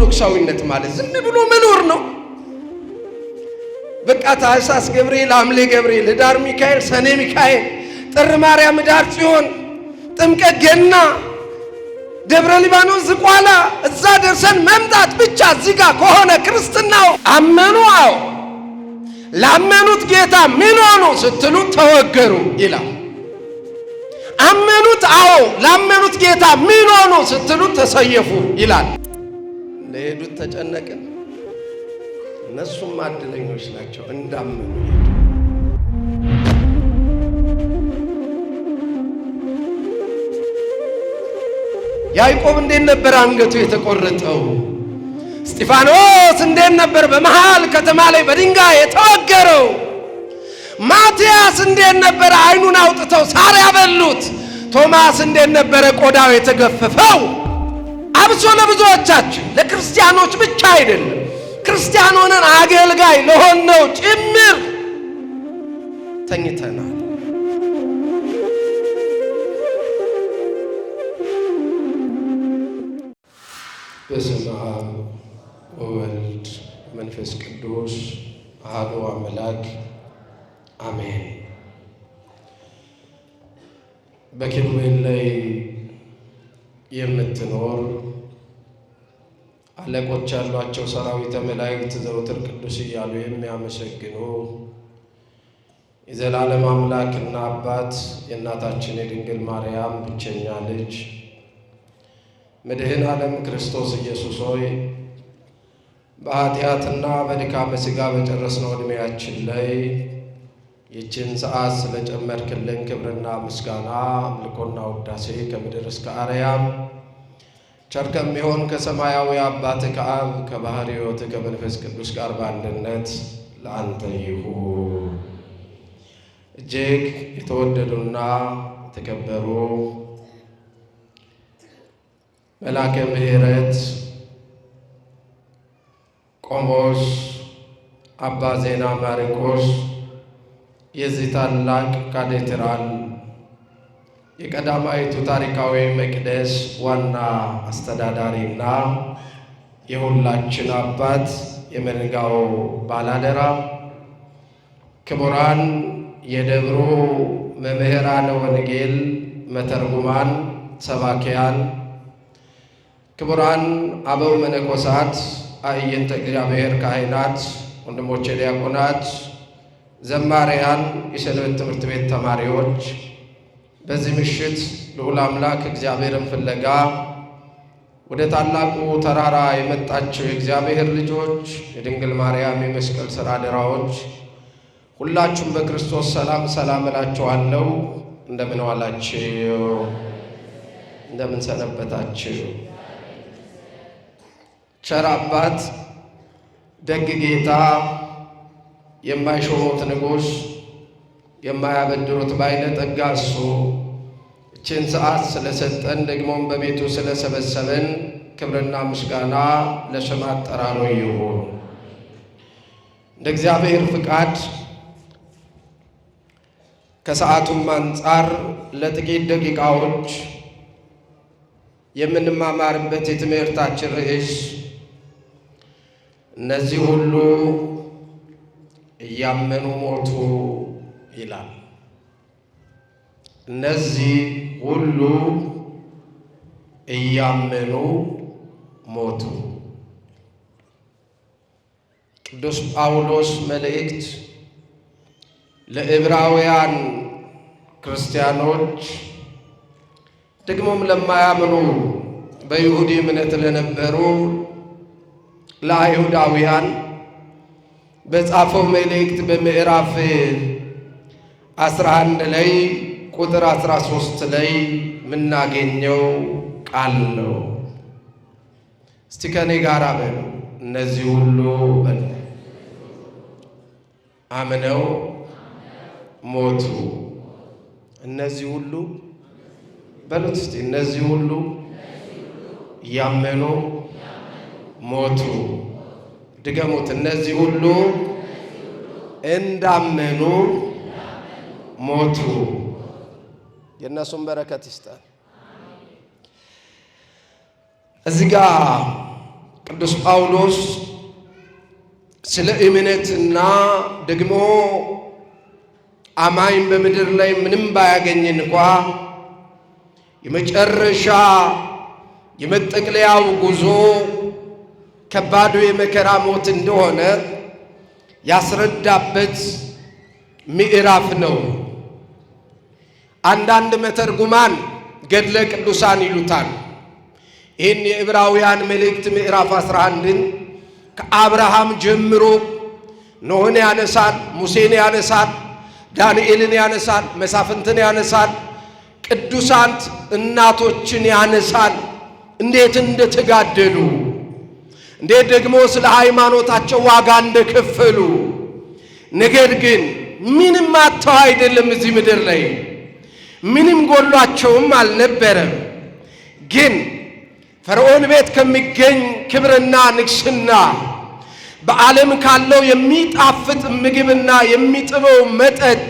ኦርቶዶክሳዊነት ማለት ዝም ብሎ መኖር ነው። በቃ ታኅሳስ ገብርኤል፣ ሐምሌ ገብርኤል፣ ኅዳር ሚካኤል፣ ሰኔ ሚካኤል፣ ጥር ማርያም፣ ኅዳር ጽዮን፣ ጥምቀት፣ ገና፣ ደብረ ሊባኖስ፣ ዝቋላ እዛ ደርሰን መምጣት ብቻ። እዚህ ጋር ከሆነ ክርስትናው አመኑ። አዎ ላመኑት ጌታ ምን ሆኑ ስትሉ ተወገሩ ይላል። አመኑት። አዎ ላመኑት ጌታ ምን ሆኑ ስትሉ ተሰየፉ ይላል። ለሄዱት ተጨነቅን። እነሱም ዕድለኞች ናቸው እንዳመኑ ሄዱ። ያዕቆብ እንዴት ነበር አንገቱ የተቆረጠው? እስጢፋኖስ እንዴት ነበር በመሃል ከተማ ላይ በድንጋይ የተወገረው? ማቲያስ እንዴት ነበር ዓይኑን አውጥተው ሳር ያበሉት? ቶማስ እንዴት ነበር ቆዳው የተገፈፈው? አብሶ ለብዙዎቻችን ለክርስቲያኖች ብቻ አይደለም፣ ክርስቲያን ሆነን አገልጋይ ለሆነው ጭምር ተኝተናል። በስመ አብ ወወልድ መንፈስ ቅዱስ አሐዱ አምላክ አሜን። በኪሩቤል ላይ የምትኖር አለቆች ያሏቸው ሰራዊተ መላእክት ዘወትር ቅዱስ እያሉ የሚያመሰግኑ የዘላለም አምላክና አባት የእናታችን የድንግል ማርያም ብቸኛ ልጅ መድኃኔ ዓለም ክርስቶስ ኢየሱስ ሆይ በኃጢአትና በድካመ ሥጋ በጨረስነው ዕድሜያችን ላይ ይህችን ሰዓት ስለጨመርክልን ክብርና ምስጋና አምልኮና ውዳሴ ከምድር እስከ አርያም ቸር ከሚሆን ከሰማያዊ አባትህ ከአብ ከባሕርይ ሕይወት ከመንፈስ ቅዱስ ጋር በአንድነት ለአንተ ይሁን። እጅግ የተወደዱና የተከበሩ መላከ ምሕረት ቆሞስ አባ ዜና ማርቆስ የዚህ ታላቅ ካቴድራል የቀዳማዊቱ ታሪካዊ መቅደስ ዋና አስተዳዳሪና የሁላችን አባት የመንጋው ባላደራ ክቡራን የደብሩ መምህራነ ወንጌል መተርጉማን፣ ሰባኪያን፣ ክቡራን አበው መነኮሳት፣ አዕይንተ እግዚአብሔር ካህናት፣ ወንድሞቼ ዲያቆናት፣ ዘማሪያን፣ የሰንበት ትምህርት ቤት ተማሪዎች በዚህ ምሽት ልዑል አምላክ እግዚአብሔርን ፍለጋ ወደ ታላቁ ተራራ የመጣቸው የእግዚአብሔር ልጆች፣ የድንግል ማርያም የመስቀል ሥራ አደራዎች ሁላችሁም በክርስቶስ ሰላም ሰላም እላችኋለሁ። እንደምን ዋላችሁ? እንደምን ሰነበታችሁ? ቸር አባት፣ ደግ ጌታ፣ የማይሾሙት ንጉሥ፣ የማያበድሩት ባለጠጋ እሱ እችን ሰዓት ስለሰጠን ደግሞም በቤቱ ስለሰበሰበን ክብርና ምስጋና ለስም አጠራሩ ይሁን። እንደ እግዚአብሔር ፍቃድ ከሰዓቱም አንጻር ለጥቂት ደቂቃዎች የምንማማርበት የትምህርታችን ርዕስ እነዚህ ሁሉ እያመኑ ሞቱ ይላል። እነዚህ ሁሉ እያመኑ ሞቱ። ቅዱስ ጳውሎስ መልእክት ለዕብራውያን ክርስቲያኖች ደግሞም ለማያምኑ በይሁዲ እምነት ለነበሩ ለአይሁዳውያን በጻፈው መልእክት በምዕራፍ 11 ላይ ቁጥር 13 ላይ የምናገኘው ቃል ነው። እስቲ ከኔ ጋር በሉ። እነዚህ ሁሉ አምነው ሞቱ። እነዚህ ሁሉ በሉት እስቲ። እነዚህ ሁሉ ያመኑ ሞቱ። ድገሙት። እነዚህ ሁሉ እንዳመኑ ሞቱ። የእነሱን በረከት ይስጠን። እዚህ ጋር ቅዱስ ጳውሎስ ስለ እምነትና ደግሞ አማኝ በምድር ላይ ምንም ባያገኝ እንኳ የመጨረሻ የመጠቅለያው ጉዞ ከባዱ የመከራ ሞት እንደሆነ ያስረዳበት ምዕራፍ ነው። አንዳንድ መተርጉማን ገድለ ቅዱሳን ይሉታል። ይህን የዕብራውያን መልእክት ምዕራፍ 11ን ከአብርሃም ጀምሮ ኖህን ያነሳል፣ ሙሴን ያነሳል፣ ዳንኤልን ያነሳል፣ መሳፍንትን ያነሳል፣ ቅዱሳት እናቶችን ያነሳል። እንዴት እንደተጋደሉ፣ እንዴት ደግሞ ስለ ሃይማኖታቸው ዋጋ እንደከፈሉ። ነገር ግን ምንም አጥተው አይደለም፣ እዚህ ምድር ላይ ምንም ጎሏቸውም አልነበረም። ግን ፈርዖን ቤት ከሚገኝ ክብርና ንግስና በዓለም ካለው የሚጣፍጥ ምግብና የሚጥመው መጠጥ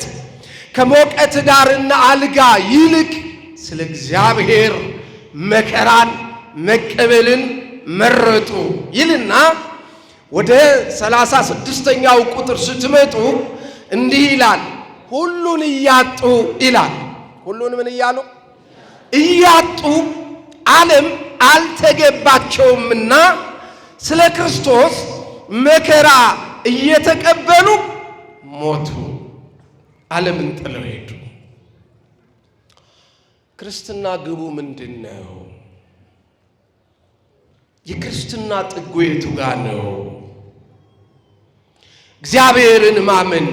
ከሞቀ ትዳርና አልጋ ይልቅ ስለ እግዚአብሔር መከራን መቀበልን መረጡ ይልና ወደ 36ኛው ቁጥር ስትመጡ እንዲህ ይላል፣ ሁሉን እያጡ ይላል። ሁሉን ምን እያሉ? እያጡ ዓለም አልተገባቸውምና ስለ ክርስቶስ መከራ እየተቀበሉ ሞቱ፣ ዓለምን ጥለው ሄዱ። ክርስትና ግቡ ምንድነው? የክርስትና ጥጉ የቱ ጋር ነው? እግዚአብሔርን ማመን።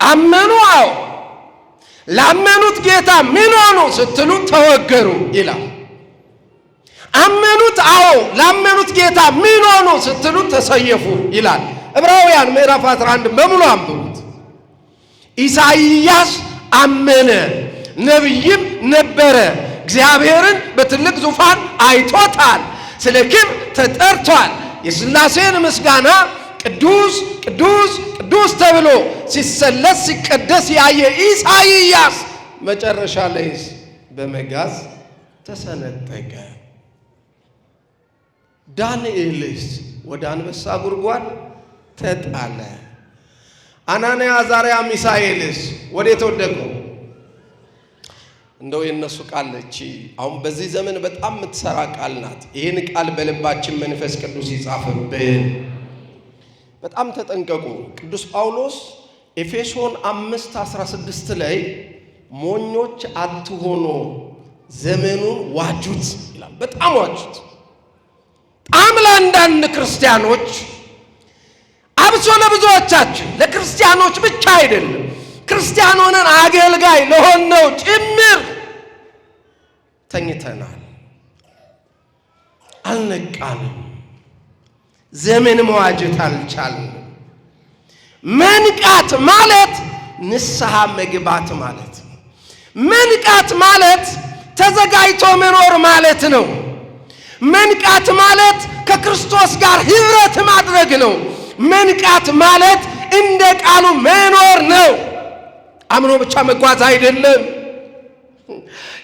አመኑ። አዎ ላመኑት ጌታ ምን ሆኑ ስትሉ ተወገሩ ይላል። አመኑት። አዎ ላመኑት ጌታ ምን ሆኑ ስትሉ ተሰየፉ ይላል። ዕብራውያን ምዕራፍ 11 በሙሉ አንብቡት። ኢሳይያስ አመነ፣ ነቢይም ነበረ፣ እግዚአብሔርን በትልቅ ዙፋን አይቶታል፣ ስለ ክብር ተጠርቷል። የሥላሴን ምስጋና ቅዱስ ቅዱስ ቅዱስ ተብሎ ሲሰለስ ሲቀደስ ያየ ኢሳይያስ መጨረሻ ላይ በመጋዝ ተሰነጠቀ። ዳንኤልስ ወደ አንበሳ ጉድጓድ ተጣለ። አናንያ አዛርያ ሚሳኤልስ ወዴት ወደቁ? እንደው የነሱ ቃል እቺ አሁን በዚህ ዘመን በጣም የምትሰራ ቃል ናት። ይህን ቃል በልባችን መንፈስ ቅዱስ ይጻፍብን። በጣም ተጠንቀቁ። ቅዱስ ጳውሎስ ኤፌሶን 5:16 ላይ ሞኞች አትሆኑ ዘመኑን ዋጁት ይላል። በጣም ዋጁት። በጣም ለአንዳንድ ክርስቲያኖች አብሶ ለብዙዎቻችን ለክርስቲያኖች ብቻ አይደለም ክርስቲያን ሆነን አገልጋይ ለሆነው ጭምር ተኝተናል፣ አልነቃንም፣ ዘመን መዋጀት አልቻልንም። መንቃት ማለት ንስሐ መግባት ማለት ነው። መንቃት ማለት ተዘጋጅቶ መኖር ማለት ነው። መንቃት ማለት ከክርስቶስ ጋር ህብረት ማድረግ ነው። መንቃት ማለት እንደ ቃሉ መኖር ነው። አምኖ ብቻ መጓዝ አይደለም።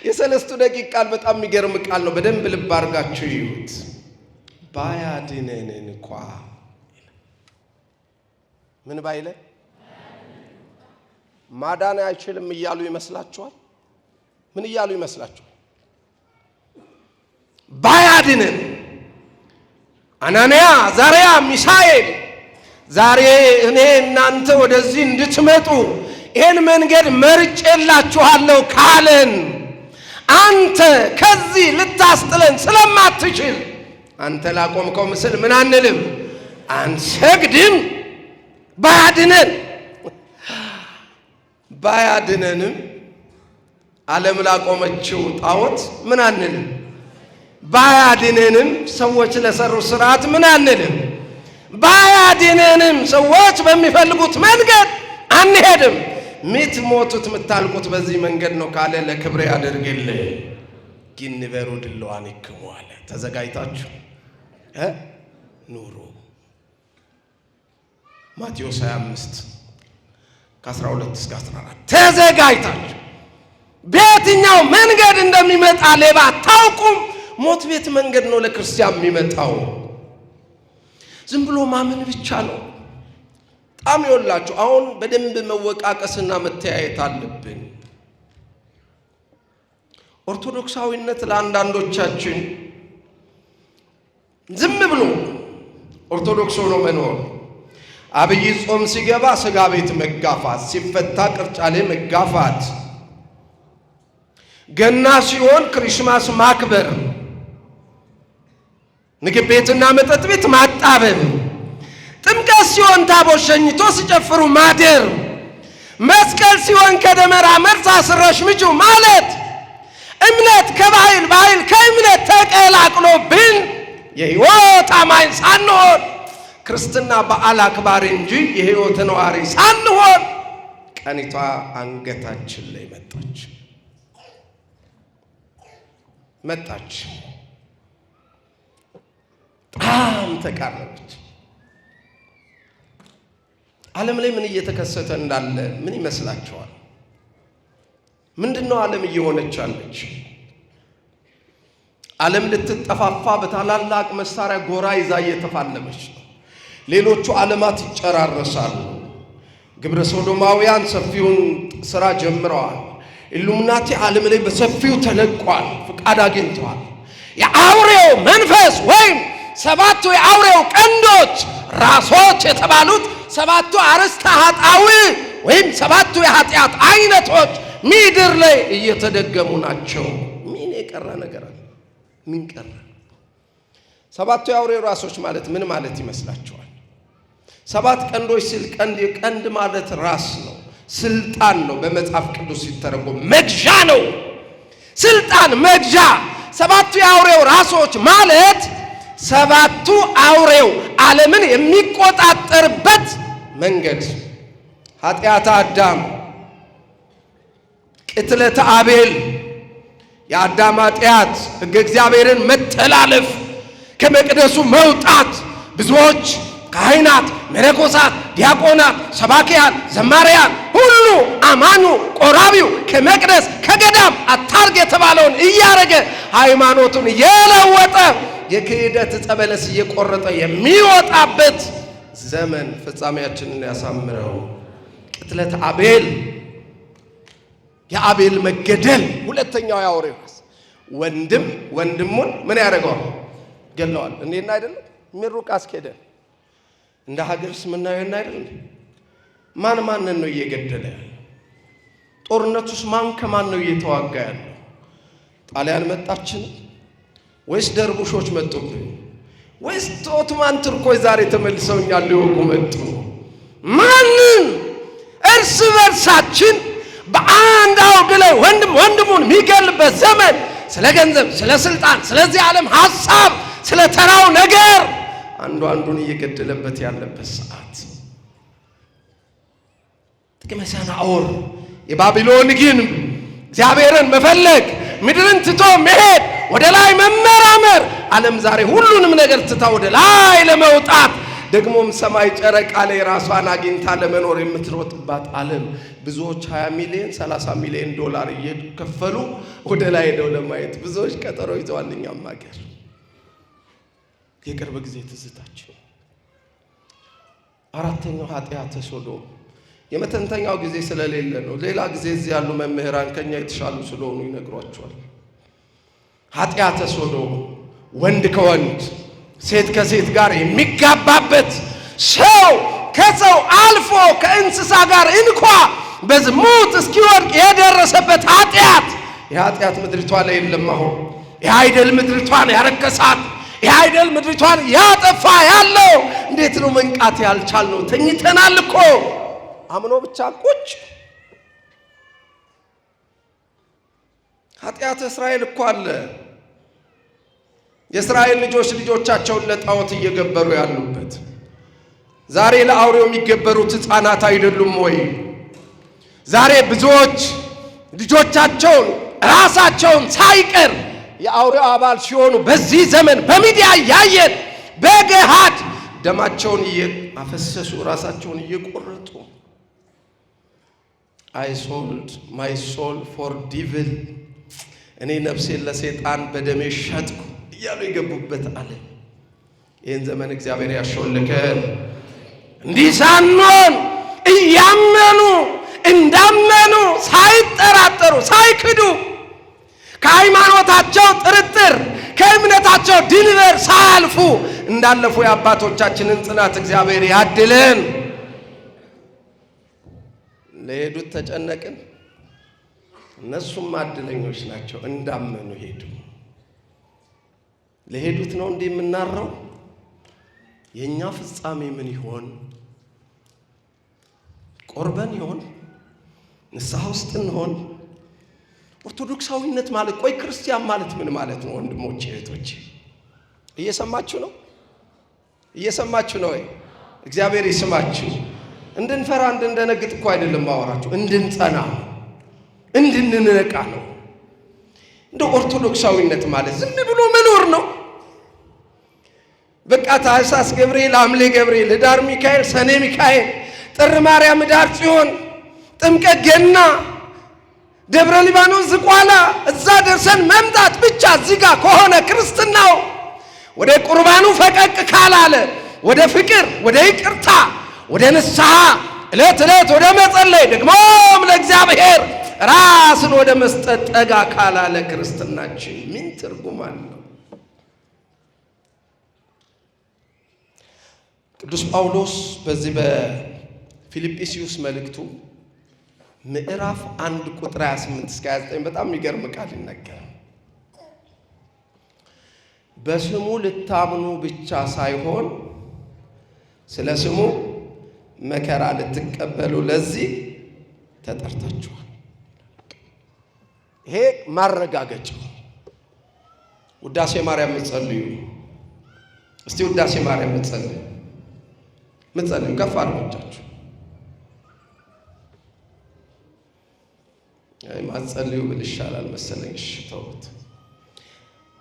የሰለስቱ ደቂቅ ቃል በጣም የሚገርም ቃል ነው። በደንብ ልብ አድርጋችሁ ይዩት። ባያድነን እንኳ ምን ባይለ ማዳን አይችልም እያሉ ይመስላችኋል? ምን እያሉ ይመስላችኋል? ባያድነን አናንያ አዛርያ ሚሳኤል ዛሬ እኔ እናንተ ወደዚህ እንድትመጡ ይህን መንገድ መርጬላችኋለሁ ካለን አንተ ከዚህ ልታስጥለን ስለማትችል አንተ ላቆምከው ምስል ምን አንልም? አንሰግድም። ባያድነንም ዓለም ላቆመችው ጣዖት ምን አንልም? ባያድነንም ሰዎች ለሰሩ ስርዓት ምን አንልም? ባያድነንም ሰዎች በሚፈልጉት መንገድ አንሄድም። ምትሞቱት ምታልቁት በዚህ መንገድ ነው ካለ ለክብሬ ያደርግልህ። ግን ንበሩ ድለዋን ይክሟል። ተዘጋጅታችሁ ኑሩ። ማቴዎስ 25:12-14 ተዘጋጅታችሁ በየትኛው መንገድ እንደሚመጣ ሌባ አታውቁም። ሞት ቤት መንገድ ነው ለክርስቲያን የሚመጣው። ዝም ብሎ ማመን ብቻ ነው። በጣም ይወላችሁ አሁን በደንብ መወቃቀስና መተያየት አለብን። ኦርቶዶክሳዊነት ለአንዳንዶቻችን ዝም ብሎ ኦርቶዶክስ ሆኖ መኖር፣ አብይ ጾም ሲገባ ስጋ ቤት መጋፋት፣ ሲፈታ ቅርጫ ላይ መጋፋት፣ ገና ሲሆን ክሪስማስ ማክበር፣ ምግብ ቤትና መጠጥ ቤት ማጣበብ፣ ጥምቀት ሲሆን ታቦት ሸኝቶ ሲጨፍሩ ማደር፣ መስቀል ሲሆን ከደመራ መልስ አስረሽ ምጩ ማለት እምነት ከባህል ባህል ከእምነት ተቀላቅሎብን የሕይወት አማኝ ሳንሆን ክርስትና በዓል አክባሪ እንጂ የሕይወት ነዋሪ ሳንሆን ቀኒቷ አንገታችን ላይ መጣች። በጣም ተቃረበች። ዓለም ላይ ምን እየተከሰተ እንዳለ ምን ይመስላችኋል? ምንድነው ዓለም እየሆነች ያለች? ዓለም ልትጠፋፋ በታላላቅ መሳሪያ ጎራ ይዛ እየተፋለመች ነው። ሌሎቹ ዓለማት ይጨራረሳሉ። ግብረ ሶዶማውያን ሰፊውን ስራ ጀምረዋል። ኢሉሚናቲ ዓለም ላይ በሰፊው ተለቋል፣ ፍቃድ አግኝተዋል። የአውሬው መንፈስ ወይም ሰባቱ የአውሬው ቀንዶች ራሶች የተባሉት ሰባቱ አርእስተ ኃጣውእ ወይም ሰባቱ የኃጢአት አይነቶች ምድር ላይ እየተደገሙ ናቸው። ምን የቀረ ነገር አለ? ምን ቀረ? ሰባቱ የአውሬው ራሶች ማለት ምን ማለት ይመስላችኋል? ሰባት ቀንዶች ሲል ቀንድ ማለት ራስ ነው፣ ስልጣን ነው። በመጽሐፍ ቅዱስ ሲተረጎም መግዣ ነው፣ ስልጣን መግዣ። ሰባቱ የአውሬው ራሶች ማለት ሰባቱ አውሬው ዓለምን የሚቆጣጠርበት መንገድ፣ ኃጢአተ አዳም፣ ቅትለተ አቤል፣ የአዳም ኃጢአት፣ ሕገ እግዚአብሔርን መተላለፍ፣ ከመቅደሱ መውጣት፣ ብዙዎች ካህናት፣ መነኮሳት፣ ዲያቆናት፣ ሰባኪያን፣ ዘማሪያን ሁሉ አማኙ ቆራቢው ከመቅደስ ከገዳም አታርግ የተባለውን እያረገ ሃይማኖቱን የለወጠ የክህደት ጸበለስ እየቆረጠ የሚወጣበት ዘመን ፍጻሜያችንን ያሳምረው። ቅትለተ አቤል፣ የአቤል መገደል። ሁለተኛው የአውሬው ራስ ወንድም ወንድሙን ምን ያደርገዋል? ገለዋል። እንዴና አይደለም ምሩቅ አስኬደን እንደ ሀገርስ ምናየው አይደል? ማን ማንን ነው እየገደለ ያለው? ጦርነቱስ ማን ከማን ነው እየተዋጋ ያለው? ጣሊያን መጣችን ወይስ ደርቡሾች መጡብን? ወይስ ኦቶማን ቱርኮች ዛሬ ተመልሰውኛል ሊወጉ መጡ? ማንን? እርስ በርሳችን በአንድ አውድ ላይ ወንድም ወንድሙን የሚገልበት ዘመን፣ ስለ ገንዘብ፣ ስለ ስልጣን፣ ስለዚህ ዓለም ሐሳብ፣ ስለ ተራው ነገር አንዱ አንዱን እየገደለበት ያለበት ሰዓት። ጥቅመ ሰናዖር የባቢሎን ግንብ፣ እግዚአብሔርን መፈለግ፣ ምድርን ትቶ መሄድ፣ ወደ ላይ መመራመር። ዓለም ዛሬ ሁሉንም ነገር ትታ ወደ ላይ ለመውጣት ደግሞም ሰማይ ጨረቃ ላይ ራሷን አግኝታ ለመኖር የምትሮጥባት ዓለም ብዙዎች 20 ሚሊዮን 30 ሚሊዮን ዶላር እየከፈሉ ወደ ላይ ሄደው ለማየት ብዙዎች ቀጠሮ ይዘዋል። እኛም ሀገር የቅርብ ጊዜ ትዝታችን። አራተኛው ኃጢአተ ሶዶም። የመተንተኛው ጊዜ ስለሌለ ነው። ሌላ ጊዜ እዚህ ያሉ መምህራን ከኛ የተሻሉ ስለሆኑ ይነግሯቸዋል። ኃጢአተ ሶዶም ወንድ ከወንድ ሴት ከሴት ጋር የሚጋባበት፣ ሰው ከሰው አልፎ ከእንስሳ ጋር እንኳ በዝሙት እስኪወድቅ የደረሰበት ኃጢአት። የኃጢአት ምድሪቷ ላይ የለም። አሁን የአይደል ምድሪቷን ያረከሳት፣ የአይደል ምድሪቷን ያጠፋ ያለው እንዴት ነው መንቃት ያልቻልነው? ተኝተናል እኮ አምኖ ብቻ ቁጭ። ኃጢአት እስራኤል እኮ አለ። የእስራኤል ልጆች ልጆቻቸውን ለጣዖት እየገበሩ ያሉበት። ዛሬ ለአውሬው የሚገበሩት ሕፃናት አይደሉም ወይ? ዛሬ ብዙዎች ልጆቻቸውን ራሳቸውን ሳይቀር የአውሬው አባል ሲሆኑ በዚህ ዘመን በሚዲያ ያየን በገሃድ ደማቸውን እያፈሰሱ ራሳቸውን እየቆረጡ I sold my soul for devil፣ እኔ ነፍሴን ለሰይጣን በደሜ ሸጥኩ እያሉ የገቡበት ዓለም። ይህን ዘመን እግዚአብሔር ያሾልከን። እንዲህ ሳንሆን እያመኑ እንዳመኑ ሳይጠራጠሩ ሳይክዱ ከሃይማኖታቸው ጥርጥር ከእምነታቸው ድንበር ሳያልፉ እንዳለፉ የአባቶቻችንን ጽናት እግዚአብሔር ያድለን። ለሄዱት ተጨነቅን፣ እነሱም እድለኞች ናቸው፣ እንዳመኑ ሄዱ። ለሄዱት ነው እንዲህ የምናረው። የኛ ፍጻሜ ምን ይሆን? ቆርበን ይሆን? ንስሐ ውስጥ እንሆን? ኦርቶዶክሳዊነት ማለት ቆይ ክርስቲያን ማለት ምን ማለት ነው? ወንድሞቼ እህቶቼ እየሰማችሁ ነው? እየሰማችሁ ነው ወይ? እግዚአብሔር ይስማችሁ። እንድንፈራ እንድንደነግጥ እኮ አይደለም ማወራችሁ፣ እንድንጸና እንድንነቃ ነው። እንደ ኦርቶዶክሳዊነት ማለት ዝም ብሎ መኖር ነው። በቃ ታኅሳስ ገብርኤል፣ ሐምሌ ገብርኤል፣ ኅዳር ሚካኤል፣ ሰኔ ሚካኤል፣ ጥር ማርያም፣ ኅዳር ጽዮን፣ ጥምቀት፣ ገና፣ ደብረ ሊባኖስ፣ ዝቋላ እዛ ደርሰን መምጣት ብቻ እዚህ ጋር ከሆነ ክርስትናው ወደ ቁርባኑ ፈቀቅ ካላለ ወደ ፍቅር፣ ወደ ይቅርታ፣ ወደ ንስሐ ዕለት ዕለት ወደ መጸለይ ደግሞም ለእግዚአብሔር ራስን ወደ መስጠት ጠጋ ካላለ ክርስትናችን ምን ትርጉም አለው? ቅዱስ ጳውሎስ በዚህ በፊልጵስዩስ መልእክቱ ምዕራፍ 1 ቁጥር 28 እስከ 29 በጣም የሚገርም ቃል ይናገራል። በስሙ ልታምኑ ብቻ ሳይሆን ስለ ስሙ መከራ ልትቀበሉ ለዚህ ተጠርታችኋል። ይሄ ማረጋገጫው። ውዳሴ ማርያም ምጸልዩ እስቲ ውዳሴ ማርያም ምጸልዩ ከፍ አድርጋችሁ ማጸልዩ ብል ይሻላል መሰለኝ። እሺ ተውት።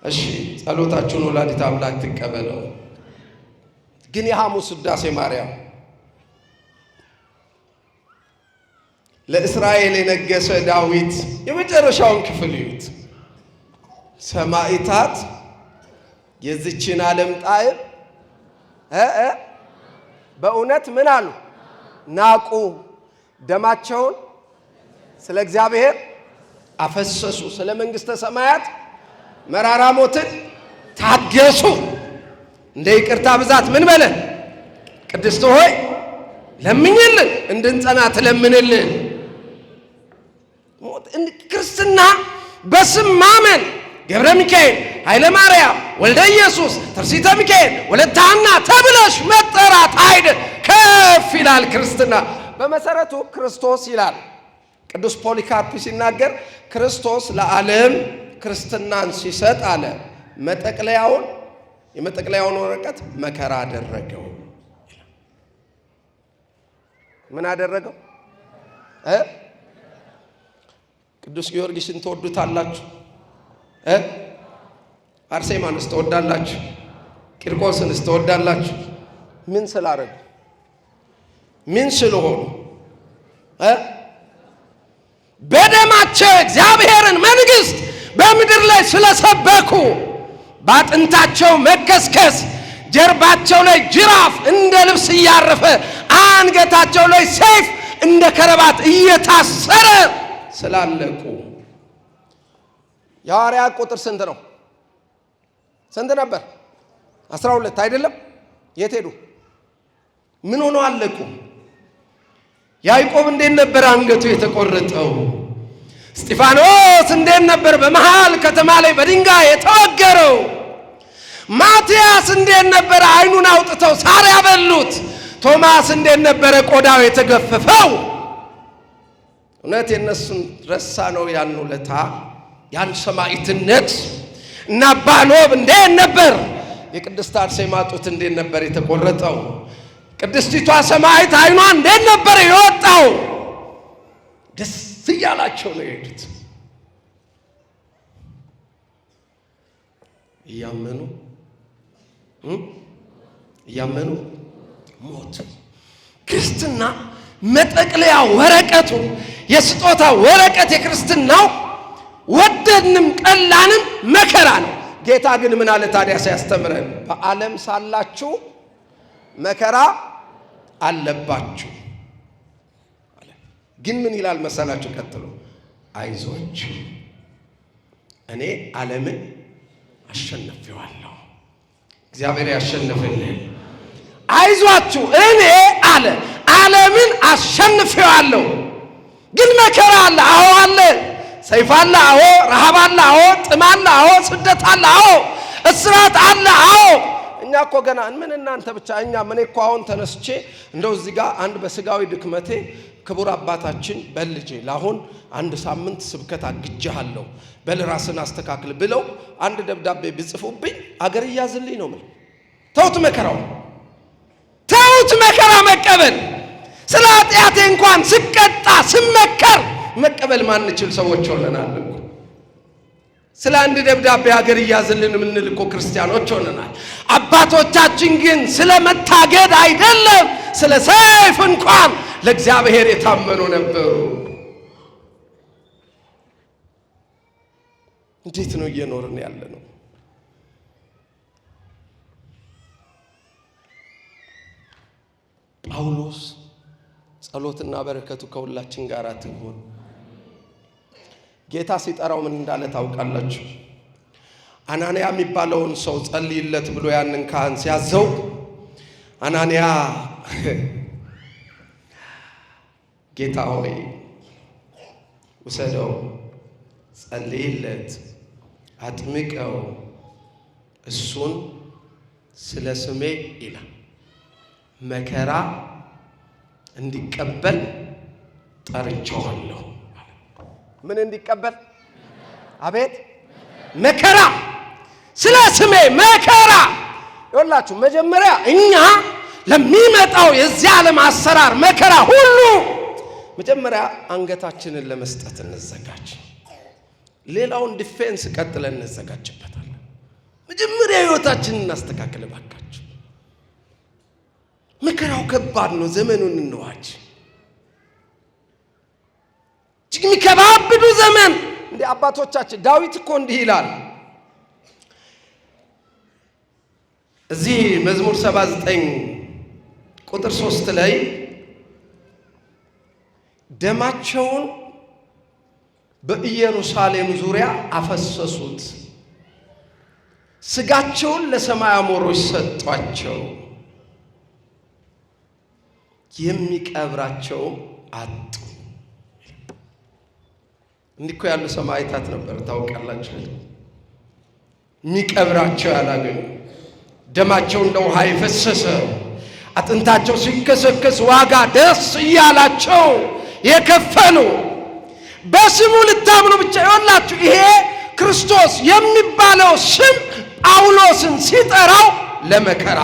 እሺ ጸሎታችሁን ወላዲተ አምላክ ትቀበለው። ግን የሐሙስ ውዳሴ ማርያም ለእስራኤል የነገሰ ዳዊት የመጨረሻውን ክፍል ይዩት። ሰማዕታት የዚችን ዓለም ጣዕም በእውነት ምን አሉ? ናቁ። ደማቸውን ስለ እግዚአብሔር አፈሰሱ። ስለ መንግሥተ ሰማያት መራራ ሞትን ታገሱ። እንደ ይቅርታ ብዛት ምን በለን? ቅድስት ሆይ ለምኝልን፣ እንድንጸና ትለምንልን። ክርስትና በስም ማመን ገብረ ሚካኤል፣ ኃይለ ማርያም፣ ወልደ ኢየሱስ፣ ተርሲተ ሚካኤል፣ ወለተ ሐና ተብለሽ መጠራት አይደል። ከፍ ይላል ክርስትና። በመሰረቱ ክርስቶስ ይላል ቅዱስ ፖሊካርፕ ሲናገር ክርስቶስ ለዓለም ክርስትናን ሲሰጥ አለ የመጠቅለያውን ወረቀት መከራ አደረገው። ምን አደረገው? ቅዱስ ጊዮርጊስን ትወዱታላችሁ? አርሴማንስ ትወዳላችሁ? ቂርቆስንስ ትወዳላችሁ? ምን ስላረጉ? ምን ስለሆኑ? በደማቸው እግዚአብሔርን መንግሥት በምድር ላይ ስለሰበኩ ባጥንታቸው መከስከስ ጀርባቸው ላይ ጅራፍ እንደ ልብስ እያረፈ አንገታቸው ላይ ሰይፍ እንደ ከረባት እየታሰረ ስላለቁ። የሐዋርያት ቁጥር ስንት ነው? ስንት ነበር? 12 አይደለም? የት ሄዱ? ምን ሆነው አለቁ? ያዕቆብ እንዴት ነበር አንገቱ የተቆረጠው? እስጢፋኖስ እንዴት ነበር በመሃል ከተማ ላይ በድንጋይ የተወገረው? ማቲያስ እንዴት ነበር አይኑን አውጥተው ሳር ያበሉት? ቶማስ እንዴት ነበር ቆዳው የተገፈፈው? እውነት የነሱን ረሳ ነው ያን ውለታ ያን ሰማዕትነት። እና ባኖብ እንዴት ነበር የቅድስት አርሴማ ጡት እንዴት ነበር የተቆረጠው? ቅድስቲቷ ሰማዕት አይኗ እንዴት ነበር የወጣው? ደስ እያላቸው ነው የሄዱት። እያመኑ ሞት። ክርስትና መጠቅለያ ወረቀቱ የስጦታ ወረቀት የክርስትናው ወደድንም ጠላንም መከራ ነው። ጌታ ግን ምን አለ ታዲያ ሲያስተምረን? በዓለም ሳላችሁ መከራ አለባችሁ አለ። ግን ምን ይላል መሰላችሁ? ቀጥሎ አይዟችሁ እኔ ዓለምን አሸንፌዋለሁ። እግዚአብሔር ያሸንፍልን። አይዟችሁ እኔ አለ ዓለምን አሸንፌዋለሁ። ግን መከራ አለ። አዎ አለ። ሰይፍ አለ። አዎ ረሃብ አለ። አዎ ጥም አለ። አዎ ስደት አለ። አዎ እስራት አለ። አዎ እኛ እኮ ገና ምን እናንተ ብቻ እኛ ምን እኮ አሁን ተነስቼ እንደው እዚህ ጋር አንድ በስጋዊ ድክመቴ ክቡር አባታችን በልጄ ለአሁን አንድ ሳምንት ስብከት አግጃለሁ በል ራስን አስተካክል ብለው አንድ ደብዳቤ ቢጽፉብኝ አገር ይያዝልኝ ነው ማለት። ተውት መከራው፣ ተውት መከራ መቀበል። ስለ ኃጢአቴ እንኳን ስቀጣ ስመከር መቀበል ማንችል ሰዎች ሆነናል እኮ። ስለ አንድ ደብዳቤ ሀገር ይያዝልን የምንል እኮ ክርስቲያኖች ሆነናል። አባቶቻችን ግን ስለ መታገድ አይደለም ስለ ሰይፍ እንኳን ለእግዚአብሔር የታመኑ ነበሩ። እንዴት ነው እየኖርን ያለ ነው? ጳውሎስ ጸሎትና በረከቱ ከሁላችን ጋር ትሁን። ጌታ ሲጠራው ምን እንዳለ ታውቃላችሁ? አናንያ የሚባለውን ሰው ጸልይለት ብሎ ያንን ካህን ሲያዘው አናንያ ጌታ ሆይ ውሰደው፣ ጸልይለት፣ አጥምቀው፣ እሱን ስለ ስሜ ይላል መከራ እንዲቀበል ጠርቼዋለሁ። ምን እንዲቀበል? አቤት መከራ፣ ስለ ስሜ መከራ። ይኸውላችሁ መጀመሪያ እኛ ለሚመጣው የዚህ ዓለም አሰራር መከራ ሁሉ መጀመሪያ አንገታችንን ለመስጠት እንዘጋጅ። ሌላውን ዲፌንስ ቀጥለን እንዘጋጅበታለን። መጀመሪያ ሕይወታችንን እናስተካክል ባካችሁ። መከራው ከባድ ነው። ዘመኑን እንዋጅ። እጅግ የሚከባብዱ ዘመን። እንደ አባቶቻችን ዳዊት እኮ እንዲህ ይላል እዚህ መዝሙር 79 ቁጥር 3 ላይ ደማቸውን በኢየሩሳሌም ዙሪያ አፈሰሱት፣ ስጋቸውን ለሰማይ አሞሮች ሰጧቸው፣ የሚቀብራቸው አጡ። እንዲኮ ያሉ ሰማዕታት ነበር ታውቃላችሁ። የሚቀብራቸው ያላገኙ፣ ደማቸው እንደ ውሃ የፈሰሰ፣ አጥንታቸው ሲከሰከስ ዋጋ ደስ እያላቸው የከፈሉ፣ በስሙ ልታምኑ ብቻ ይሆናችሁ። ይሄ ክርስቶስ የሚባለው ስም ጳውሎስን ሲጠራው ለመከራ፣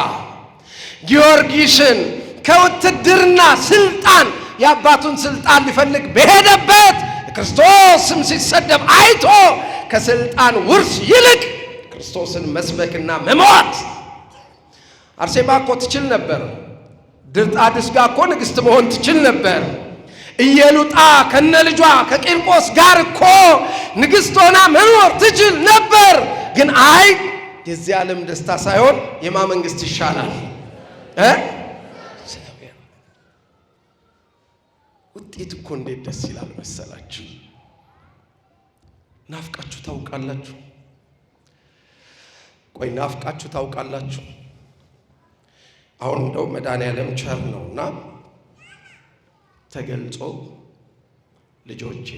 ጊዮርጊስን ከውትድርና ስልጣን የአባቱን ስልጣን ሊፈልግ በሄደበት ክርስቶስ ስም ሲሰደብ አይቶ ከስልጣን ውርስ ይልቅ ክርስቶስን መስበክና መሞት። አርሴማ እኮ ትችል ነበር። ድርጣድስ ጋር እኮ ንግሥት መሆን ትችል ነበር። ኢየሉጣ ከነልጇ ከቂርቆስ ጋር እኮ ንግሥት ሆና መኖር ትችል ነበር። ግን አይ የዚህ ዓለም ደስታ ሳይሆን የማ መንግሥት ይሻላል። ውጤት እኮ እንዴት ደስ ይላል መሰላችሁ። ናፍቃችሁ ታውቃላችሁ? ቆይ ናፍቃችሁ ታውቃላችሁ? አሁን እንደው መድኃኒዓለም ቸር ነውና ተገልጾ ልጆቼ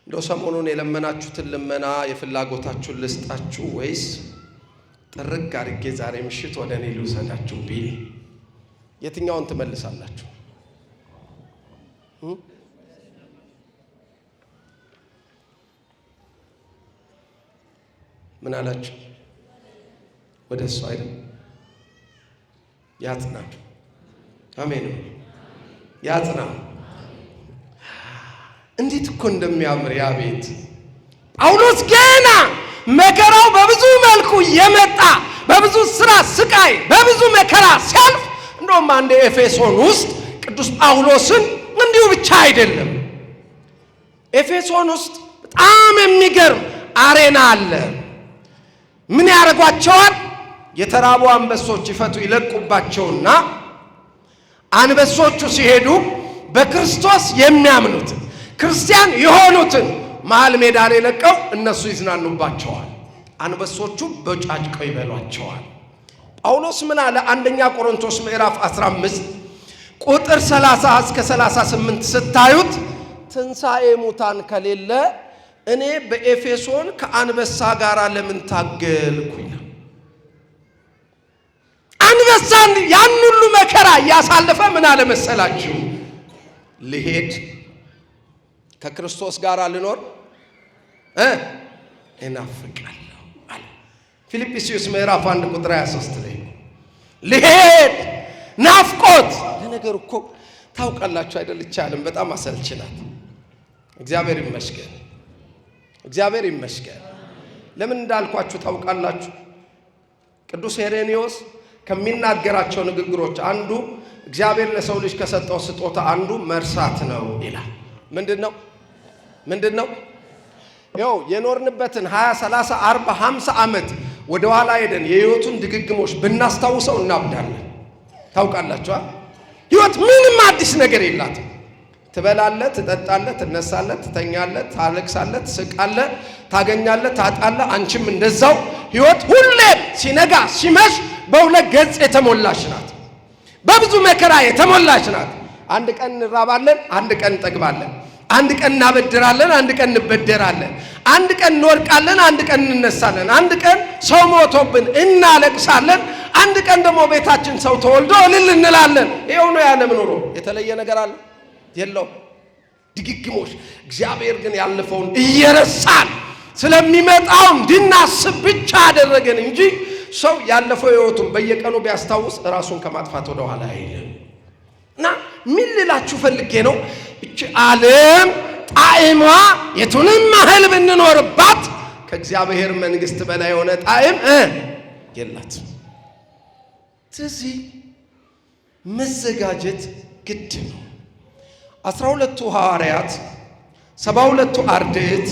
እንደው ሰሞኑን የለመናችሁትን ልመና የፍላጎታችሁን ልስጣችሁ ወይስ ጥርግ አድርጌ ዛሬ ምሽት ወደ እኔ ልውሰዳችሁ ቢል የትኛውን ትመልሳላችሁ? ምን አላችሁ? ወደ እሱ አይደል? ያጽና። አሜን። ያጽና። እንዴት እኮ እንደሚያምር ያ ቤት። ጳውሎስ ገና መከራው በብዙ መልኩ የመጣ በብዙ ስራ ስቃይ በብዙ መከራ ሲያልፍ እንደውም አንድ ኤፌሶን ውስጥ ቅዱስ ጳውሎስን እንዲሁ ብቻ አይደለም። ኤፌሶን ውስጥ በጣም የሚገርም አሬና አለ። ምን ያደርጓቸዋል? የተራቡ አንበሶች ይፈቱ ይለቁባቸውና አንበሶቹ ሲሄዱ በክርስቶስ የሚያምኑትን ክርስቲያን የሆኑትን መሃል ሜዳ ላይ ለቀው እነሱ ይዝናኑባቸዋል። አንበሶቹ በጫጭቀው ይበሏቸዋል። ጳውሎስ ምን አለ? አንደኛ ቆሮንቶስ ምዕራፍ 15 ቁጥር 30 እስከ 38 ስታዩት ትንሣኤ ሙታን ከሌለ እኔ በኤፌሶን ከአንበሳ ጋር ለምን ታገልኩኝ? አንበሳን ያን ሁሉ መከራ ያሳለፈ ምን አለ መሰላችሁ? ልሄድ ከክርስቶስ ጋር ልኖር እናፍቃለሁ አለ። ፊልጵስዩስ ምዕራፍ 1 ቁጥር 23 ላይ ልሄድ ናፍቆት። ለነገሩ እኮ ታውቃላችሁ አይደል? ይቻለም በጣም አሰልችናት። እግዚአብሔር ይመስገን፣ እግዚአብሔር ይመስገን። ለምን እንዳልኳችሁ ታውቃላችሁ? ቅዱስ ሄሬኔዎስ ከሚናገራቸው ንግግሮች አንዱ እግዚአብሔር ለሰው ልጅ ከሰጠው ስጦታ አንዱ መርሳት ነው ይላል። ምንድነው? ያው የኖርንበትን 20 30 40 50 ዓመት ወደ ኋላ ሄደን የህይወቱን ድግግሞች ብናስታውሰው እናብዳለን። ታውቃላችሁ ህይወት ምንም አዲስ ነገር የላትም። ትበላለህ፣ ትጠጣለህ፣ ትነሳለህ፣ ትተኛለህ፣ ታለቅሳለህ፣ ትስቃለህ፣ ታገኛለህ፣ ታጣለህ። አንቺም እንደዛው። ህይወት ሁሌም ሲነጋ ሲመሽ በሁለት ገጽ የተሞላች ናት። በብዙ መከራ የተሞላች ናት። አንድ ቀን እንራባለን፣ አንድ ቀን እንጠግባለን። አንድ ቀን እናበድራለን፣ አንድ ቀን እንበደራለን። አንድ ቀን እንወድቃለን፣ አንድ ቀን እንነሳለን። አንድ ቀን ሰው ሞቶብን እናለቅሳለን። አንድ ቀን ደግሞ ቤታችን ሰው ተወልዶ እልል እንላለን። ይኸው ነው ያለም ኑሮ። የተለየ ነገር አለ የለው። ድግግሞሽ። እግዚአብሔር ግን ያለፈውን እየረሳን ስለሚመጣው እንድናስብ ብቻ አደረገን እንጂ ሰው ያለፈው ህይወቱን በየቀኑ ቢያስታውስ ራሱን ከማጥፋት ወደ ኋላ አይልም። እና ምን ልላችሁ ፈልጌ ነው፣ እቺ ዓለም ጣዕሟ የቱንም ያህል ብንኖርባት ከእግዚአብሔር መንግስት በላይ የሆነ ጣዕም የላትም። ስለዚህ መዘጋጀት ግድ ነው። 12ቱ ሐዋርያት 72ቱ አርድእት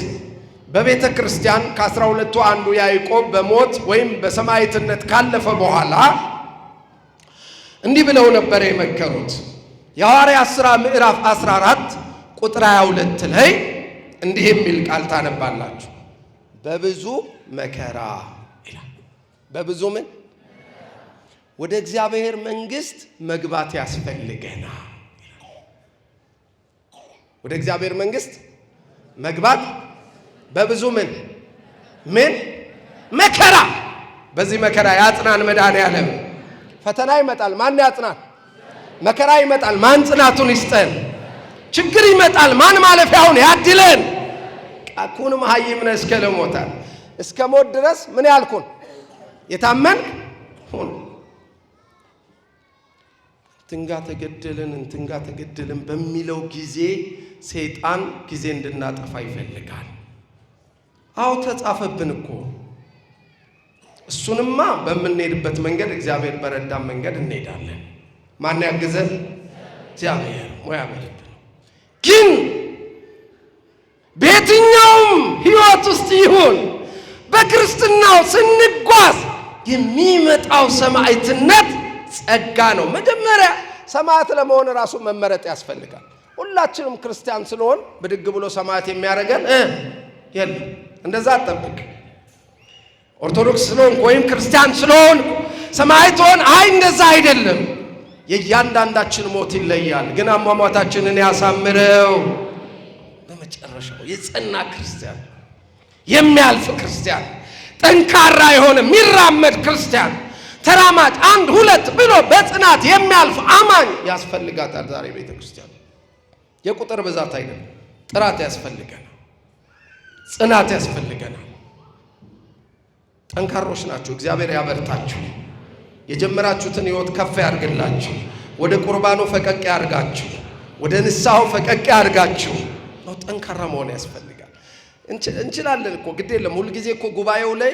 በቤተ ክርስቲያን ከ12ቱ አንዱ ያዕቆብ በሞት ወይም በሰማዕትነት ካለፈ በኋላ እንዲህ ብለው ነበር የመከሩት። የሐዋርያት ሥራ ምዕራፍ 14 ቁጥር 22 ላይ እንዲህ የሚል ቃል ታነባላችሁ። በብዙ መከራ ይላል። በብዙ ምን? ወደ እግዚአብሔር መንግስት መግባት ያስፈልገናል። ወደ እግዚአብሔር መንግስት መግባት በብዙ ምን መከራ። በዚህ መከራ ያጽናን መድኃኔዓለም። ፈተና ይመጣል፣ ማን ያጽናን? መከራ ይመጣል፣ ማን ጽናቱን ይስጠን? ችግር ይመጣል፣ ማን ማለፊያውን ያድለን? ቃኩን መሐይምነ እስከ ለሞታል። እስከ ሞት ድረስ ምን ያልኩን የታመንክ ሁን። ትንጋ ተገደልን በሚለው ጊዜ ሰይጣን ጊዜ እንድናጠፋ ይፈልጋል። አው ተጻፈብን እኮ። እሱንማ በምንሄድበት መንገድ እግዚአብሔር በረዳን መንገድ እንሄዳለን። ማን ያግዘን? እግዚአብሔር ሞያ በልብን። ግን በየትኛውም ህይወት ውስጥ ይሁን በክርስትናው ስንጓዝ የሚመጣው ሰማዕትነት ጸጋ ነው። መጀመሪያ ሰማዕት ለመሆን ራሱ መመረጥ ያስፈልጋል። ሁላችንም ክርስቲያን ስለሆን ብድግ ብሎ ሰማዕት የሚያደርገን የለም። እንደዛ አጠብቅ። ኦርቶዶክስ ስለሆን ወይም ክርስቲያን ስለሆን ሰማዕት ሆን እንደዛ አይደለም። የእያንዳንዳችን ሞት ይለያል። ግን አሟሟታችንን ያሳምረው። በመጨረሻው የጸና ክርስቲያን፣ የሚያልፍ ክርስቲያን፣ ጠንካራ የሆነ የሚራመድ ክርስቲያን፣ ተራማጅ 1 2 ብሎ በጽናት የሚያልፍ አማኝ ያስፈልጋታል። ዛሬ ቤተ ክርስቲያን የቁጥር ብዛት አይደለም፣ ጥራት ያስፈልገናል፣ ጽናት ያስፈልገናል። ጠንካሮች ናችሁ፣ እግዚአብሔር ያበርታችሁ። የጀመራችሁትን ህይወት ከፍ ያርግላችሁ። ወደ ቁርባኑ ፈቀቅ ያርጋችሁ፣ ወደ ንስሐው ፈቀቅ ያርጋችሁ። ነው ጠንካራ መሆን ያስፈልጋል። እንችላለን እኮ ግድ የለም። ሁሉ ጊዜ እኮ ጉባኤው ላይ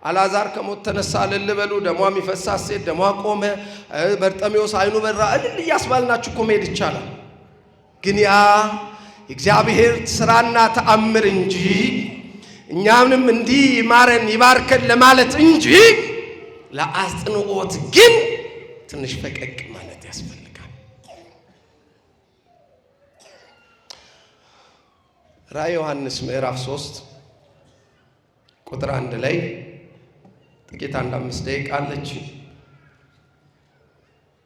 አልዓዛር ከሞት ተነሳ እልል በሉ፣ ደሟ የሚፈሳት ሴት ደሟ ቆመ፣ በርጤሜዎስ አይኑ በራ እልል እያስባልናችሁ እኮ መሄድ ይቻላል። ግን ያ የእግዚአብሔር ስራና ተአምር እንጂ እኛንም እንዲህ ማረን ይባርከን ለማለት እንጂ ለአጽንኦት ግን ትንሽ ፈቀቅ ማለት ያስፈልጋል። ራዕየ ዮሐንስ ምዕራፍ 3 ቁጥር 1 ላይ ጥቂት 5 ደቂቃ አለች።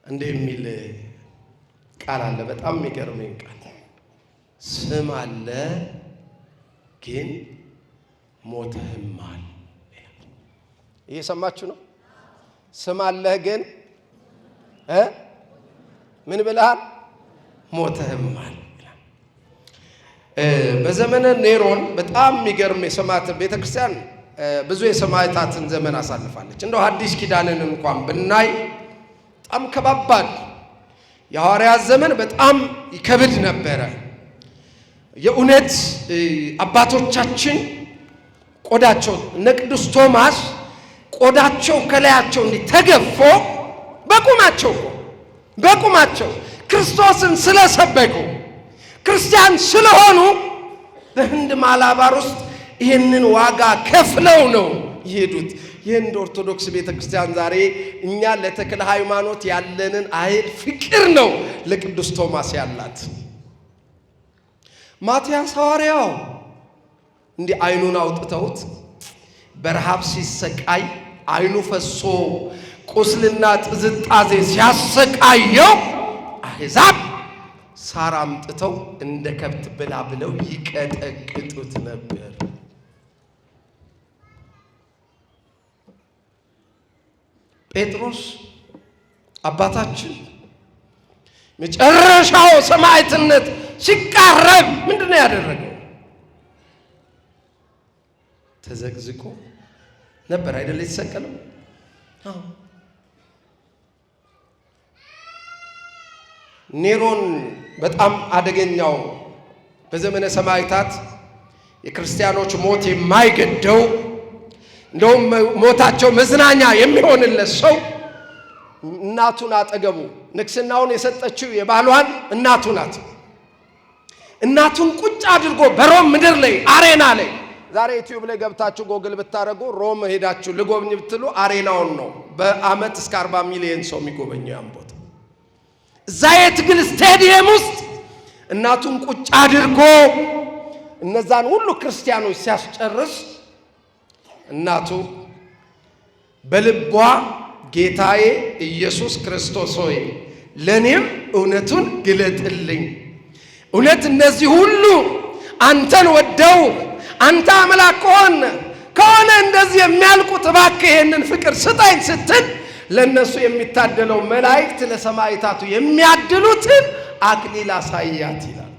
እንዲህ የሚል ቃል አለ። በጣም የሚገርመኝ ቃል ስም አለ ግን ሞተህማል። እየሰማችሁ ነው? ስም አለህ ግን ምን ብለሃል? ሞተህማል። በዘመነ ኔሮን በጣም የሚገርም የሰማዕት ቤተክርስቲያን ብዙ የሰማዕታትን ዘመን አሳልፋለች። እንደው አዲስ ኪዳንን እንኳን ብናይ በጣም ከባባድ የሐዋርያት ዘመን በጣም ይከብድ ነበረ። የእውነት አባቶቻችን ቆዳቸው እነ ቅዱስ ቶማስ ቆዳቸው ከላያቸው እንዲህ ተገፎ በቁማቸው ክርስቶስን ስለሰበኩ ክርስቲያን ስለሆኑ በህንድ ማላባር ውስጥ ይህንን ዋጋ ከፍለው ነው ይሄዱት። የህንድ ኦርቶዶክስ ቤተክርስቲያን ዛሬ እኛ ለተክለ ሃይማኖት ያለንን አይል ፍቅር ነው ለቅዱስ ቶማስ ያላት። ማቲያስ ሐዋርያው እንዲህ አይኑን አውጥተውት በረሃብ ሲሰቃይ አይኑ ፈሶ ቁስልና ጥዝጣዜ ሲያሰቃየው አሕዛብ ሳር አምጥተው እንደ ከብት ብላ ብለው ይቀጠቅጡት ነበር። ጴጥሮስ አባታችን መጨረሻው ሰማዕትነት ሲቃረብ ምንድነው ያደረገው? ተዘግዝቆ ነበር አይደል የተሰቀለው? ኔሮን በጣም አደገኛው በዘመነ ሰማዕታት የክርስቲያኖች ሞት የማይገደው እንደውም ሞታቸው መዝናኛ የሚሆንለት ሰው እናቱን አጠገቡ ንግስናውን የሰጠችው የባሏን እናቱ ናት። እናቱን ቁጭ አድርጎ በሮም ምድር ላይ አሬና ላይ ዛሬ ዩቲዩብ ላይ ገብታችሁ ጎግል ብታረጉ ሮም ሄዳችሁ ልጎብኝ ብትሉ አሬናውን ነው በአመት እስከ 40 ሚሊዮን ሰው የሚጎበኘው ያን ቦታ። እዛ የትግል ስቴዲየም ውስጥ እናቱን ቁጭ አድርጎ እነዛን ሁሉ ክርስቲያኖች ሲያስጨርስ እናቱ በልቧ ጌታዬ ኢየሱስ ክርስቶስ ሆይ ለኔም እውነቱን ግለጥልኝ፣ እውነት እነዚህ ሁሉ አንተን ወደው አንተ አምላክ ከሆነ እንደዚህ የሚያልቁት እባክህ ይሄንን ፍቅር ስጠኝ ስትል ለነሱ የሚታደለው መላእክት ለሰማዕታቱ የሚያድሉትን አክሊል አሳያት ይላል።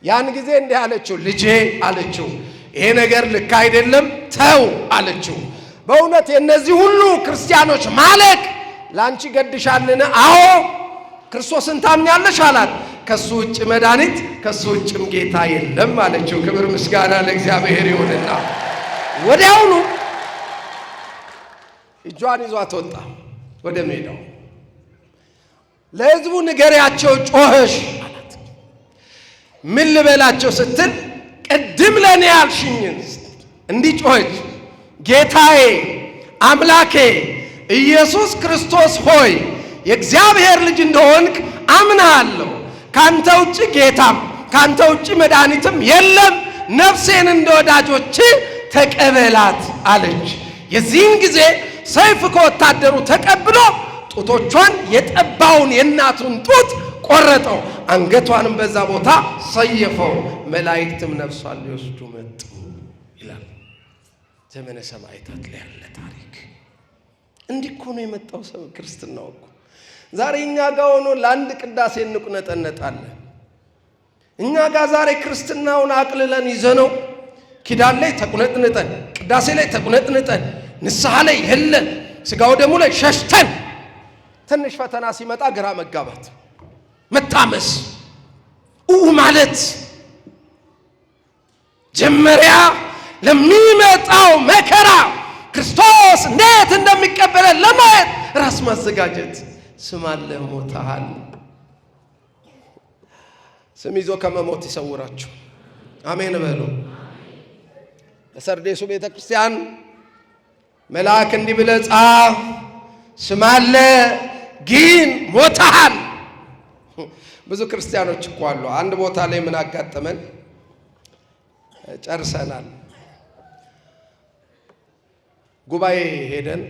ያን ጊዜ እንዲህ አለችው፣ ልጄ አለችው፣ ይሄ ነገር ልክ አይደለም ተው አለችው። በእውነት የነዚህ ሁሉ ክርስቲያኖች ማለቅ ላንቺ ገድሻልን? አዎ። ክርስቶስን ታምኛለሽ አላት። ከሱ ውጭ መድኃኒት ከሱ ውጭም ጌታ የለም አለችው። ክብር ምስጋና ለእግዚአብሔር ይሁንና ወዲያውኑ እጇን ይዟት ወጣ ወደ ሜዳው። ለሕዝቡ ንገሪያቸው ጮኸሽ አላት። ምን ልበላቸው ስትል ቅድም ለኔ ያልሽኝን እንዲህ ጮኸች፣ ጌታዬ አምላኬ ኢየሱስ ክርስቶስ ሆይ የእግዚአብሔር ልጅ እንደሆንክ አምናለሁ። ካንተ ውጭ ጌታም ካንተ ውጭ መድኃኒትም የለም። ነፍሴን እንደ ወዳጆች ተቀበላት አለች። የዚህን ጊዜ ሰይፍ ከወታደሩ ተቀብሎ ጡቶቿን የጠባውን የእናቱን ጡት ቆረጠው፣ አንገቷንም በዛ ቦታ ሰየፈው። መላእክትም ነፍሷን ሊወስዱ መጡ ይላል። ዘመነ ሰማዕታት ላይ ያለ ታሪክ እንዲህ እኮ ነው የመጣው ሰው ክርስትናው እኮ። ዛሬ እኛ ጋር ሆኖ ለአንድ ቅዳሴ እንቁነጠነጣለን። እኛ ጋር ዛሬ ክርስትናውን አቅልለን ይዘነው ኪዳን ላይ ተቁነጥንጠን፣ ቅዳሴ ላይ ተቁነጥንጠን፣ ንስሐ ላይ የለን፣ ስጋው ደሙ ላይ ሸሽተን፣ ትንሽ ፈተና ሲመጣ ግራ መጋባት፣ መታመስ ማለት ጀመሪያ ለሚመጣው መከራ ክርስቶስ እንዴት እንደሚቀበለን ለማየት ራስ ማዘጋጀት። ስም አለ ሞተሃል። ስም ይዞ ከመሞት ይሰውራችሁ። አሜን በሉ። ለሰርዴሱ ቤተ ክርስቲያን መልአክ እንዲህ ብለህ ጻፍ፣ ስም አለ ግን ሞተሃል። ብዙ ክርስቲያኖች እኮ አሉ። አንድ ቦታ ላይ ምን አጋጠመን? ጨርሰናል። ጉባኤ ሄደን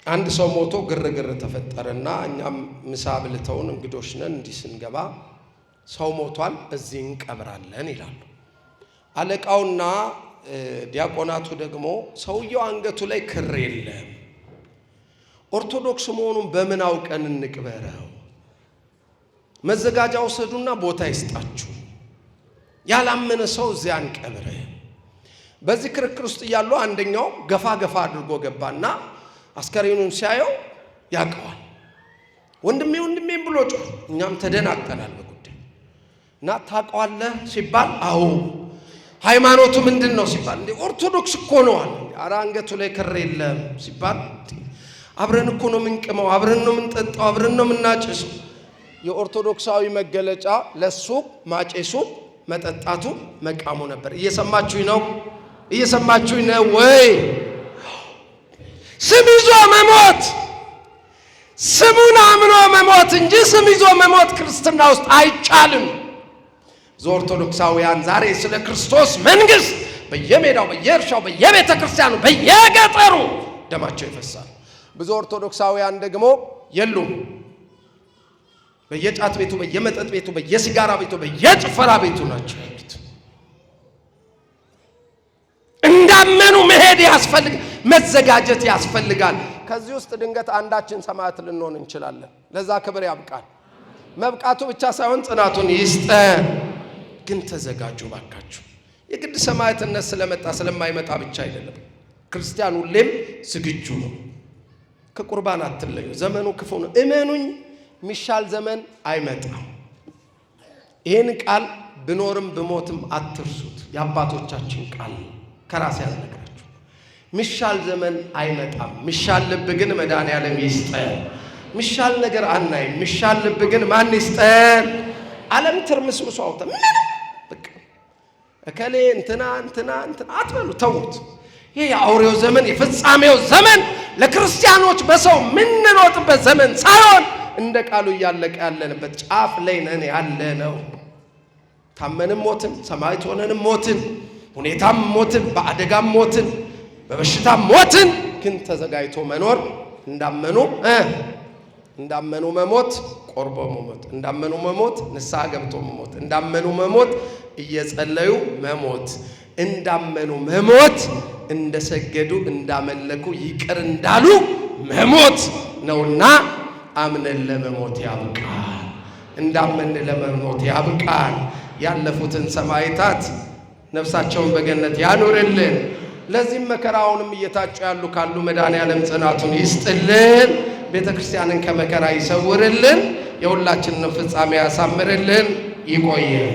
አንድ ሰው ሞቶ ግርግር ተፈጠረና እኛም ምሳ ብልተውን እንግዶች ነን። እንዲህ ስንገባ ሰው ሞቷል፣ እዚህ እንቀብራለን ይላሉ። አለቃውና ዲያቆናቱ ደግሞ ሰውየው አንገቱ ላይ ክር የለም፣ ኦርቶዶክስ መሆኑን በምን አውቀን እንቅበረው? መዘጋጃ ወሰዱና ቦታ ይስጣችሁ፣ ያላመነ ሰው እዚያ እንቀብረ። በዚህ ክርክር ውስጥ እያሉ አንደኛው ገፋ አድርጎ ገባና አስከሬኑን ሲያየው ያውቀዋል። ወንድሜ ብሎ ጮህ። እኛም ተደናግጠናል በጉዳይ እና ታውቀዋለህ ሲባል አዎ። ሃይማኖቱ ምንድን ነው ሲባል እንዴ ኦርቶዶክስ እኮ ነው አለ። ኧረ አንገቱ ላይ ክር የለም ሲባል አብረን እኮ ነው የምንቅመው፣ አብረን ነው የምንጠጣው፣ አብረን ነው የምናጨሰው። የኦርቶዶክሳዊ መገለጫ ለሱ ማጨሱ፣ መጠጣቱ፣ መቃሙ ነበር። እየሰማችሁኝ ነው? እየሰማችሁኝ ነው ወይ? ስም ይዞ መሞት፣ ስሙን አምኖ መሞት እንጂ ስም ይዞ መሞት ክርስትና ውስጥ አይቻልም። ብዙ ኦርቶዶክሳውያን ዛሬ ስለ ክርስቶስ መንግስት በየሜዳው፣ በየእርሻው፣ በየቤተ ክርስቲያኑ፣ በየገጠሩ ደማቸው ይፈሳል። ብዙ ኦርቶዶክሳውያን ደግሞ የሉም። በየጫት ቤቱ፣ በየመጠጥ ቤቱ፣ በየሲጋራ ቤቱ፣ በየጭፈራ ቤቱ ናቸው ያሉት። እንዳመኑ መሄድ ያስፈልጋል፣ መዘጋጀት ያስፈልጋል። ከዚህ ውስጥ ድንገት አንዳችን ሰማዕት ልንሆን እንችላለን። ለዛ ክብር ያብቃል። መብቃቱ ብቻ ሳይሆን ጽናቱን ይስጠን። ግን ተዘጋጁ ባካችሁ። የግድ ሰማዕትነት ስለመጣ ስለማይመጣ ብቻ አይደለም። ክርስቲያን ሁሌም ዝግጁ ነው። ከቁርባን አትለዩ። ዘመኑ ክፉ ነው። እመኑኝ፣ ሚሻል ዘመን አይመጣም። ይህን ቃል ብኖርም ብሞትም አትርሱት። የአባቶቻችን ቃል ከራሴ ያልነግራችሁ። ሚሻል ዘመን አይመጣም። ሚሻል ልብ ግን መድኃኔዓለም ይስጠን። ሚሻል ነገር አናይም። ሚሻል ልብ ግን ማን ይስጠን? ዓለም ትርምስምሱ አውጣ። ምንም በቃ እከሌ እንትና አትበሉ፣ ተዉት። ይሄ የአውሬው ዘመን፣ የፍጻሜው ዘመን ለክርስቲያኖች በሰው ምንሮጥበት ዘመን ሳይሆን እንደ ቃሉ እያለቀ ያለንበት ጫፍ ላይ ነን ያለ ነው። ታመንም ሞትን፣ ሰማዕት ሆነንም ሞትን፣ ሁኔታም ሞትን፣ በአደጋም ሞትን፣ በበሽታም ሞትን። ግን ተዘጋጅቶ መኖር፣ እንዳመኑ መሞት፣ ቆርቦ መሞት፣ እንዳመኑ መሞት፣ ንስሐ ገብቶ መሞት፣ እንዳመኑ መሞት፣ እየጸለዩ መሞት፣ እንዳመኑ መሞት፣ እንደሰገዱ እንዳመለኩ ይቅር እንዳሉ መሞት ነውና አምነን ለመሞት ያብቃል። እንዳመን ለመሞት ያብቃል። ያለፉትን ሰማዕታት ነፍሳቸውን በገነት ያኖርልን። ለዚህም መከራውንም እየታጩ ያሉ ካሉ መድኃኔዓለም ጽናቱን ይስጥልን። ቤተ ክርስቲያንን ከመከራ ይሰውርልን። የሁላችንን ፍጻሜ ያሳምርልን። ይቆየን።